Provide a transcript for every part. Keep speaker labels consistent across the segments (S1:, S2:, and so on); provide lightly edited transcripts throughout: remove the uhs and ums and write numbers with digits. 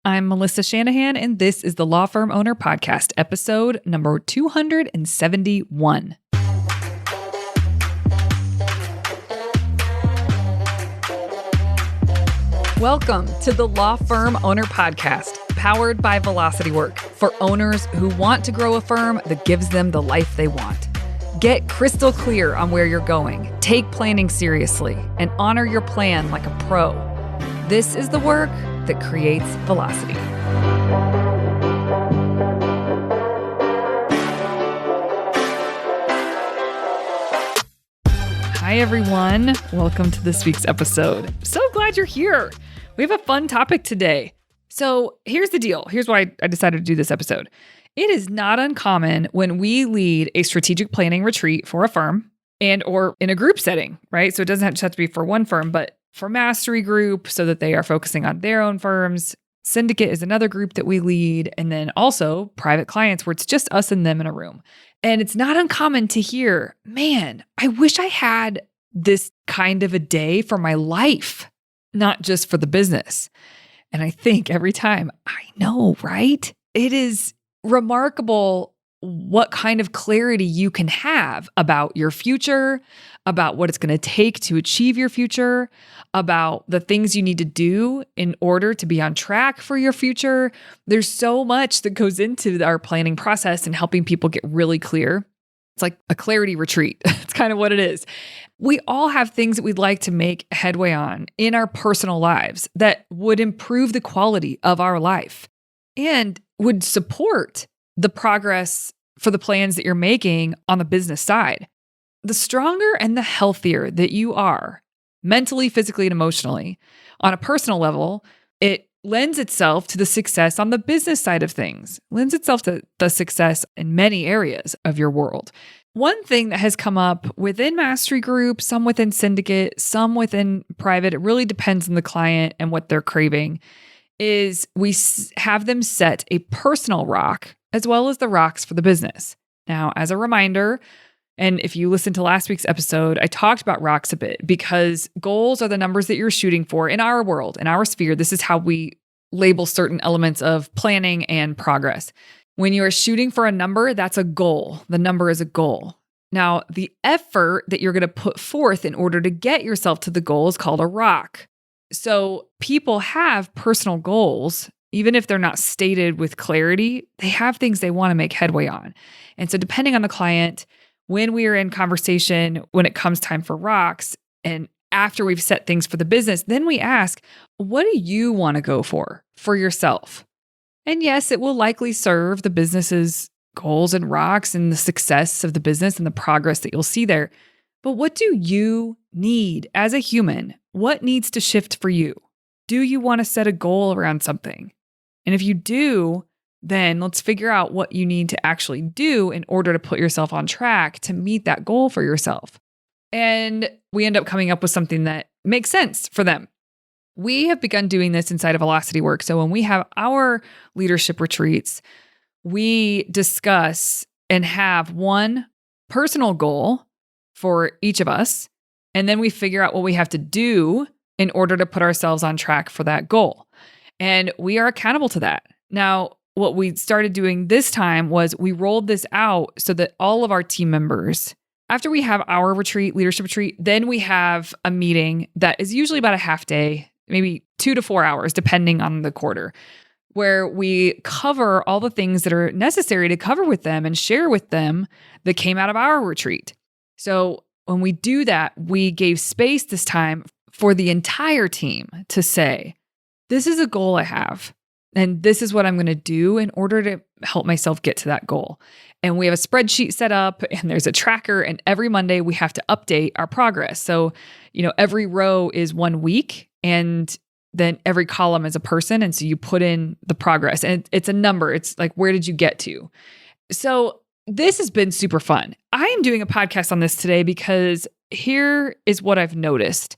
S1: I'm Melissa Shanahan, and this is the Law Firm Owner Podcast, episode number 271. Welcome to the Law Firm Owner Podcast, powered by Velocity Work, for owners who want to grow a firm that gives them the life they want. Get crystal clear on where you're going, take planning seriously, and honor your plan like a pro. This is the work that creates velocity. Hi, everyone. Welcome to this week's episode. So glad you're here. We have a fun topic today. So here's the deal. Here's why I decided to do this episode. It is not uncommon when we lead a strategic planning retreat for a firm and or in a group setting, right? So it doesn't just have to be for one firm, but for mastery group so that they are focusing on their own firms. Syndicate is another group that we lead. And then also private clients where it's just us and them in a room. And it's not uncommon to hear, man, I wish I had this kind of a day for my life, not just for the business. And I think every time, I know, right? It is remarkable what kind of clarity you can have about your future, about what it's going to take to achieve your future, about the things you need to do in order to be on track for your future. There's so much that goes into our planning process and helping people get really clear. It's like a clarity retreat. It's kind of what it is. We all have things that we'd like to make headway on in our personal lives that would improve the quality of our life and would support the progress for the plans that you're making on the business side. The stronger and the healthier that you are, mentally, physically, and emotionally, on a personal level, it lends itself to the success on the business side of things, lends itself to the success in many areas of your world. One thing that has come up within mastery group, some within syndicate, some within private, it really depends on the client and what they're craving, is we have them set a personal rock as well as the rocks for the business. Now, as a reminder, and if you listen to last week's episode, I talked about rocks a bit because goals are the numbers that you're shooting for in our world, in our sphere. This is how we label certain elements of planning and progress. When you are shooting for a number, that's a goal. The number is a goal. Now, the effort that you're going to put forth in order to get yourself to the goal is called a rock. So people have personal goals. Even if they're not stated with clarity, they have things they want to make headway on. And so depending on the client, when we are in conversation, when it comes time for rocks, and after we've set things for the business, then we ask, what do you want to go for yourself? And yes, it will likely serve the business's goals and rocks and the success of the business and the progress that you'll see there. But what do you need as a human? What needs to shift for you? Do you want to set a goal around something? And if you do, then let's figure out what you need to actually do in order to put yourself on track to meet that goal for yourself. And we end up coming up with something that makes sense for them. We have begun doing this inside of Velocity Work. So when we have our leadership retreats, we discuss and have one personal goal for each of us. And then we figure out what we have to do in order to put ourselves on track for that goal. And we are accountable to that. Now, what we started doing this time was we rolled this out so that all of our team members, after we have our retreat, leadership retreat, then we have a meeting that is usually about a half day, maybe 2 to 4 hours, depending on the quarter, where we cover all the things that are necessary to cover with them and share with them that came out of our retreat. So when we do that, we gave space this time for the entire team to say, this is a goal I have, and this is what I'm going to do in order to help myself get to that goal. And we have a spreadsheet set up and there's a tracker, and every Monday we have to update our progress. So, every row is 1 week and then every column is a person. And so you put in the progress and it's a number. It's like, where did you get to? So this has been super fun. I am doing a podcast on this today because here is what I've noticed.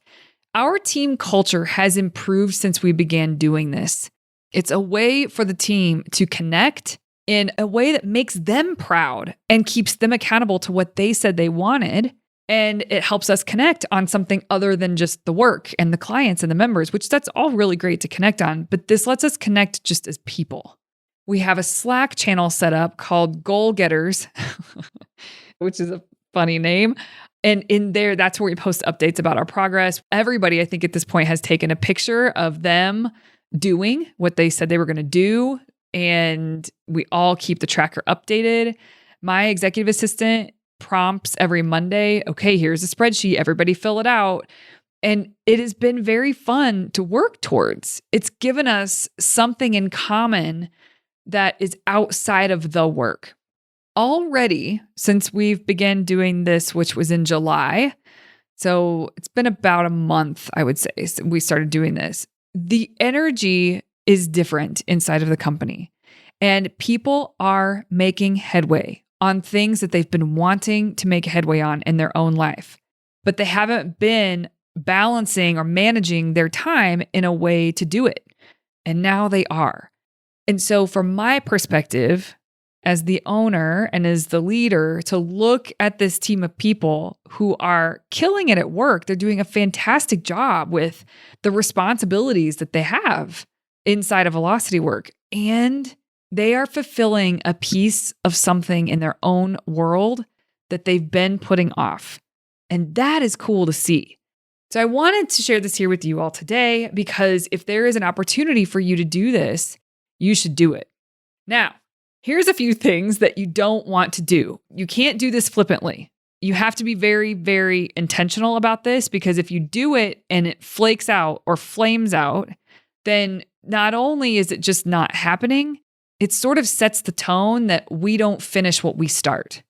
S1: Our team culture has improved since we began doing this. It's a way for the team to connect in a way that makes them proud and keeps them accountable to what they said they wanted And it helps us connect on something other than just the work and the clients and the members, which that's all really great to connect on. But this lets us connect just as people. We have a Slack channel set up called Goal Getters, which is a funny name. And in there, that's where we post updates about our progress. Everybody, I think at this point, has taken a picture of them doing what they said they were going to do. And we all keep the tracker updated. My executive assistant prompts every Monday, okay, here's a spreadsheet, everybody fill it out. And it has been very fun to work towards. It's given us something in common that is outside of the work. Already, since we've begun doing this, which was in July, so it's been about a month, I would say, since we started doing this, the energy is different inside of the company. And people are making headway on things that they've been wanting to make headway on in their own life, but they haven't been balancing or managing their time in a way to do it. And now they are. And so from my perspective, as the owner and as the leader, to look at this team of people who are killing it at work, they're doing a fantastic job with the responsibilities that they have inside of Velocity Work. And they are fulfilling a piece of something in their own world that they've been putting off. And that is cool to see. So I wanted to share this here with you all today because if there is an opportunity for you to do this, you should do it. Now, here's a few things that you don't want to do. You can't do this flippantly. You have to be very, very intentional about this because if you do it and it flakes out or flames out, then not only is it just not happening, it sort of sets the tone that we don't finish what we start.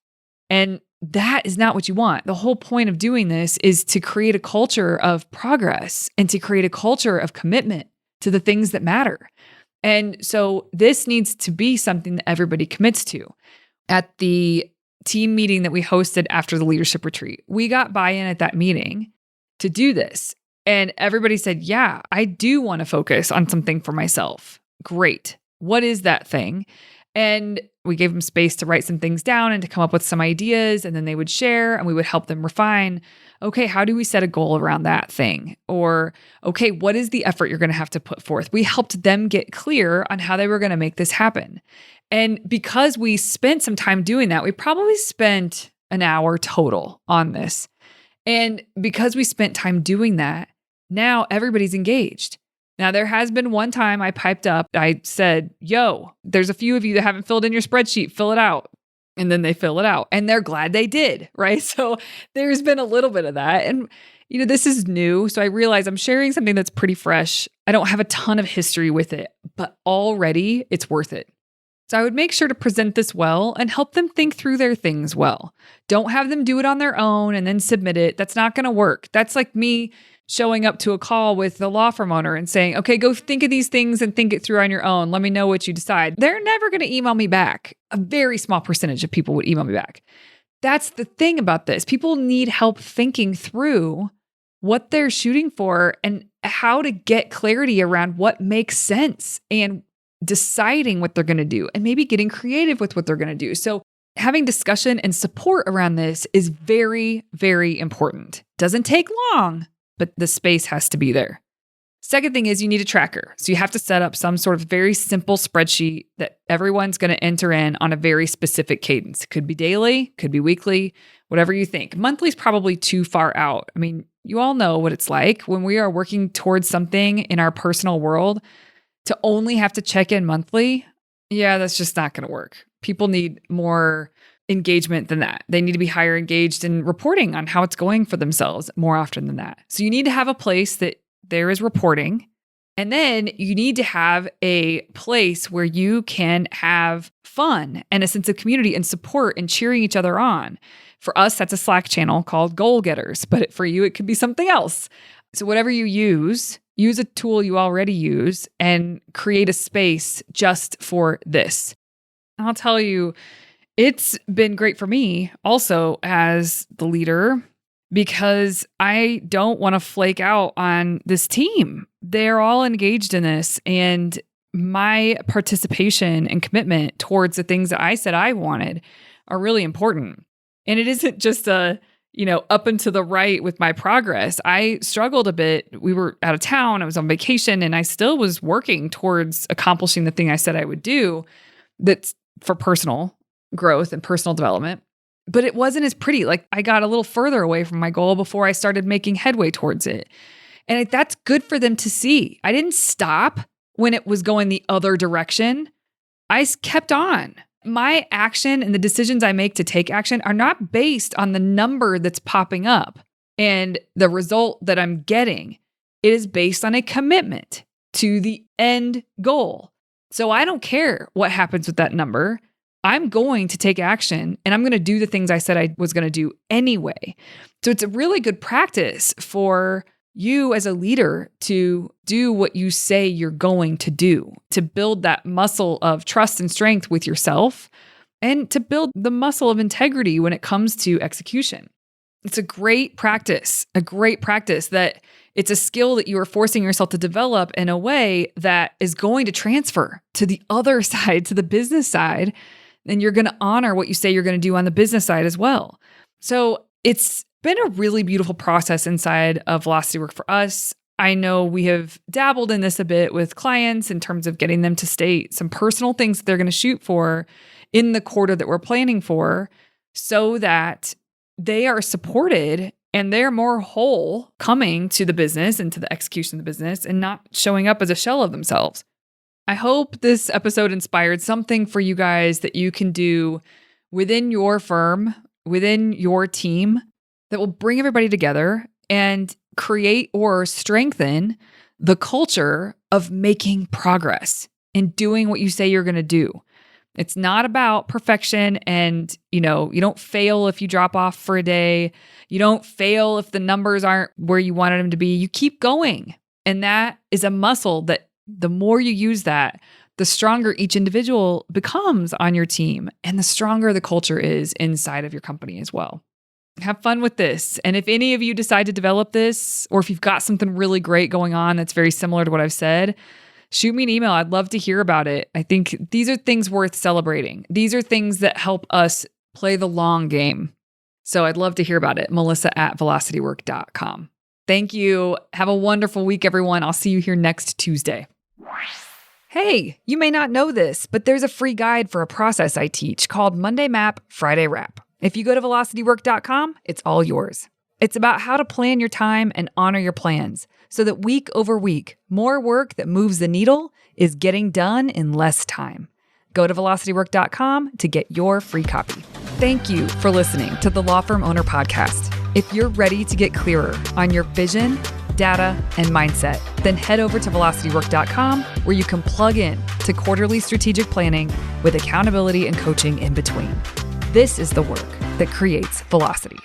S1: And that is not what you want. The whole point of doing this is to create a culture of progress and to create a culture of commitment to the things that matter. And so this needs to be something that everybody commits to. At the team meeting that we hosted after the leadership retreat, we got buy-in at that meeting to do this. And everybody said, yeah, I do want to focus on something for myself. Great. What is that thing? And we gave them space to write some things down and to come up with some ideas. And then they would share and we would help them refine. Okay, how do we set a goal around that thing? Or, okay, what is the effort you're going to have to put forth? We helped them get clear on how they were going to make this happen. And because we spent some time doing that, we probably spent an hour total on this. And because we spent time doing that, now everybody's engaged. Now, there has been one time I piped up, I said, yo, there's a few of you that haven't filled in your spreadsheet, fill it out. And then they fill it out and they're glad they did, right? So there's been a little bit of that. And, this is new. So I realize I'm sharing something that's pretty fresh. I don't have a ton of history with it, but already it's worth it. So I would make sure to present this well and help them think through their things well. Don't have them do it on their own and then submit it. That's not going to work. That's like me showing up to a call with the law firm owner and saying, okay, go think of these things and think it through on your own. Let me know what you decide. They're never going to email me back. A very small percentage of people would email me back. That's the thing about this. People need help thinking through what they're shooting for and how to get clarity around what makes sense and deciding what they're going to do and maybe getting creative with what they're going to do. So having discussion and support around this is very, very important. Doesn't take long, but the space has to be there. Second thing is you need a tracker. So you have to set up some sort of very simple spreadsheet that everyone's going to enter in on a very specific cadence. It could be daily, could be weekly, whatever you think. Monthly is probably too far out. I mean, you all know what it's like when we are working towards something in our personal world to only have to check in monthly. Yeah, that's just not going to work. People need more engagement than that. They need to be higher engaged in reporting on how it's going for themselves more often than that. So you need to have a place that there is reporting. And then you need to have a place where you can have fun and a sense of community and support and cheering each other on. For us, that's a Slack channel called Goal Getters, but for you, it could be something else. So whatever you use a tool you already use and create a space just for this. And I'll tell you, it's been great for me also as the leader because I don't want to flake out on this team. They're all engaged in this, and my participation and commitment towards the things that I said I wanted are really important. And it isn't just a, up and to the right with my progress. I struggled a bit. We were out of town. I was on vacation and I still was working towards accomplishing the thing I said I would do that's for personal growth and personal development. But it wasn't as pretty. Like I got a little further away from my goal before I started making headway towards it. And that's good for them to see. I didn't stop when it was going the other direction. I kept on. My action and the decisions I make to take action are not based on the number that's popping up and the result that I'm getting. It is based on a commitment to the end goal. So I don't care what happens with that number. I'm going to take action and I'm going to do the things I said I was going to do anyway. So it's a really good practice for you as a leader to do what you say you're going to do, to build that muscle of trust and strength with yourself, and to build the muscle of integrity when it comes to execution. It's a great practice that it's a skill that you are forcing yourself to develop in a way that is going to transfer to the other side, to the business side, and you're going to honor what you say you're going to do on the business side as well. So it's been a really beautiful process inside of Velocity Work for us. I know we have dabbled in this a bit with clients in terms of getting them to state some personal things that they're going to shoot for in the quarter that we're planning for so that they are supported and they're more whole coming to the business and to the execution of the business and not showing up as a shell of themselves. I hope this episode inspired something for you guys that you can do within your firm, within your team, that will bring everybody together and create or strengthen the culture of making progress and doing what you say you're going to do. It's not about perfection and, you don't fail if you drop off for a day. You don't fail if the numbers aren't where you wanted them to be. You keep going. And that is a muscle that the more you use that, the stronger each individual becomes on your team and the stronger the culture is inside of your company as well. Have fun with this. And if any of you decide to develop this, or if you've got something really great going on that's very similar to what I've said, shoot me an email. I'd love to hear about it. I think these are things worth celebrating. These are things that help us play the long game. So I'd love to hear about it. Melissa@velocitywork.com. Thank you. Have a wonderful week, everyone. I'll see you here next Tuesday. Hey, you may not know this, but there's a free guide for a process I teach called Monday Map, Friday Wrap. If you go to velocitywork.com, it's all yours. It's about how to plan your time and honor your plans so that week over week, more work that moves the needle is getting done in less time. Go to velocitywork.com to get your free copy. Thank you for listening to the Law Firm Owner Podcast. If you're ready to get clearer on your vision, data, and mindset, then head over to velocitywork.com where you can plug in to quarterly strategic planning with accountability and coaching in between. This is the work that creates velocity.